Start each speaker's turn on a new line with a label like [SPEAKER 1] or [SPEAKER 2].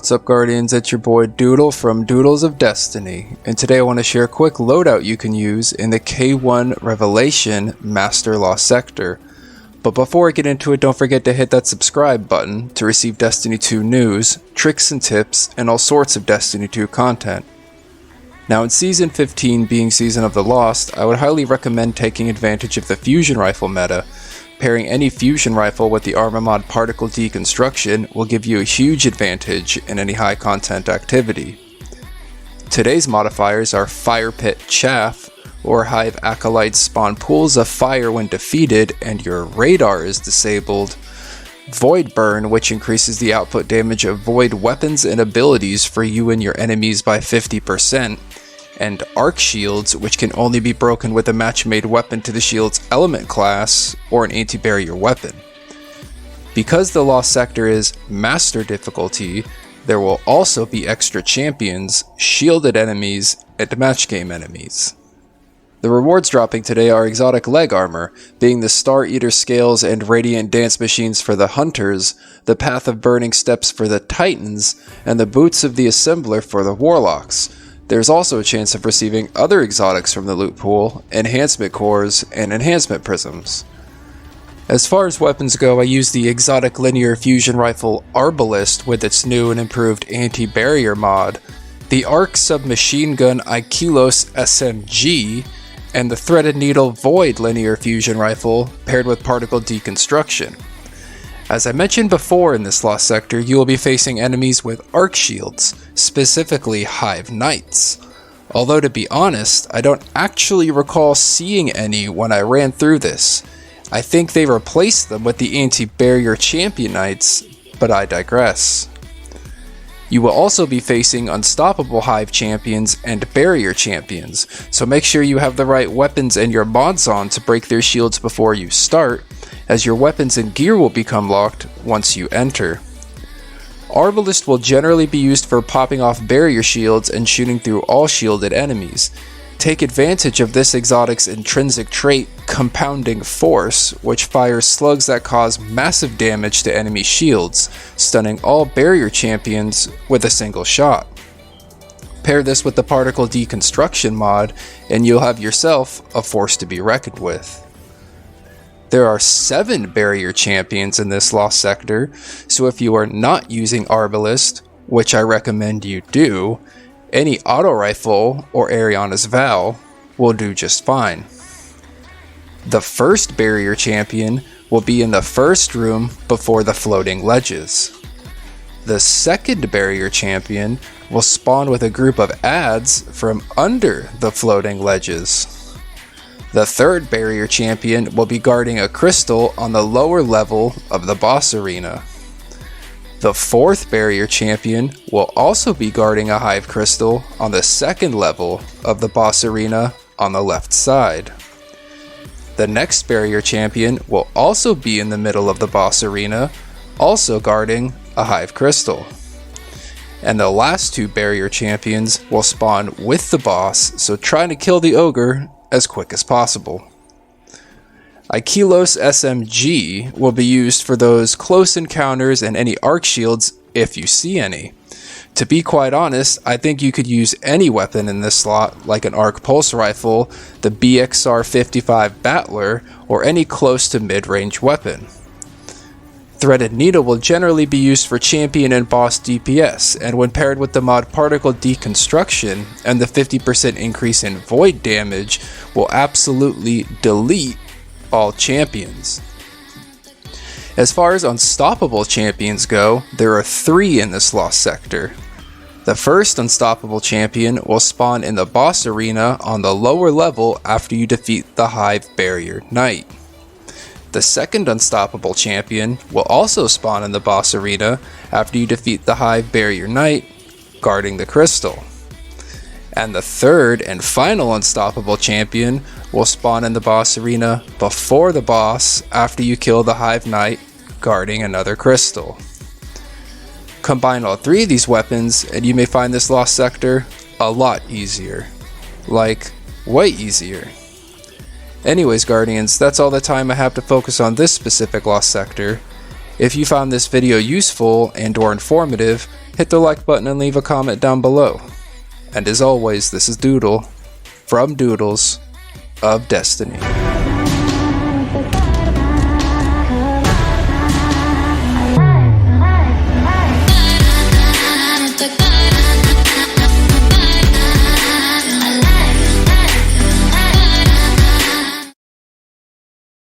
[SPEAKER 1] What's up, Guardians? It's your boy Doodle from Doodles of Destiny, and today I want to share a quick loadout you can use in the K1 Revelation Master Law Sector. But before I get into it, don't forget to hit that subscribe button to receive Destiny 2 news, tricks and tips, and all sorts of Destiny 2 content. Now, in Season 15 being Season of the Lost, I would highly recommend taking advantage of the fusion rifle meta. Pairing any fusion rifle with the armor mod particle deconstruction will give you a huge advantage in any high content activity. Today's modifiers are Fire Pit Chaff, or Hive Acolytes spawn pools of fire when defeated and your radar is disabled, Void Burn, which increases the output damage of void weapons and abilities for you and your enemies by 50%, and Arc Shields, which can only be broken with a match-made weapon to the shield's element class or an anti-barrier weapon. Because the Lost Sector is Master difficulty, there will also be extra champions, shielded enemies, and match game enemies. The rewards dropping today are exotic leg armor, being the Star Eater scales and radiant dance machines for the hunters, the Path of Burning steps for the titans, and the boots of the assembler for the warlocks. There's also a chance of receiving other exotics from the loot pool, enhancement cores, and enhancement prisms. As far as weapons go, I use the exotic linear fusion rifle Arbalist with its new and improved anti-barrier mod, the Arc submachine gun Aikilos SMG, and the threaded needle Void linear fusion rifle paired with particle deconstruction. As I mentioned before in this Lost Sector, you will be facing enemies with arc shields, specifically Hive Knights. Although to be honest, I don't actually recall seeing any when I ran through this. I think they replaced them with the anti-barrier champion knights, but I digress. You will also be facing unstoppable Hive champions and barrier champions, so make sure you have the right weapons and your mods on to break their shields before you start, as your weapons and gear will become locked once you enter. Arbalist will generally be used for popping off barrier shields and shooting through all shielded enemies. Take advantage of this exotic's intrinsic trait, Compounding Force, which fires slugs that cause massive damage to enemy shields, stunning all barrier champions with a single shot. Pair this with the particle deconstruction mod, and you'll have yourself a force to be reckoned with. There are 7 barrier champions in this Lost Sector, so if you are not using Arbalist, which I recommend you do, any auto rifle or Ariana's Vow will do just fine. The first barrier champion will be in the first room before the floating ledges. The second barrier champion will spawn with a group of adds from under the floating ledges. The third barrier champion will be guarding a crystal on the lower level of the boss arena. The fourth barrier champion will also be guarding a hive crystal on the second level of the boss arena on the left side. The next barrier champion will also be in the middle of the boss arena, also guarding a hive crystal. And the last 2 barrier champions will spawn with the boss, so try to kill the ogre as quick as possible. Aikilos SMG will be used for those close encounters and any arc shields if you see any. To be quite honest, I think you could use any weapon in this slot, like an arc pulse rifle, the BXR-55 Battler, or any close to mid-range weapon. Threaded Needle will generally be used for champion and boss DPS, and when paired with the mod Particle Deconstruction and the 50% increase in void damage, will absolutely delete all champions. As far as unstoppable champions go, there are 3 in this Lost Sector. The first unstoppable champion will spawn in the boss arena on the lower level after you defeat the Hive Barrier Knight. The second unstoppable champion will also spawn in the boss arena after you defeat the Hive Barrier Knight, guarding the crystal. And the third and final unstoppable champion will spawn in the boss arena before the boss after you kill the Hive Knight, guarding another crystal. Combine all 3 of these weapons and you may find this Lost Sector a lot easier. Like, way easier. Anyways, Guardians, that's all the time I have to focus on this specific Lost Sector. If you found this video useful and or informative, hit the like button and leave a comment down below. And as always, this is Doodle from Doodles of Destiny.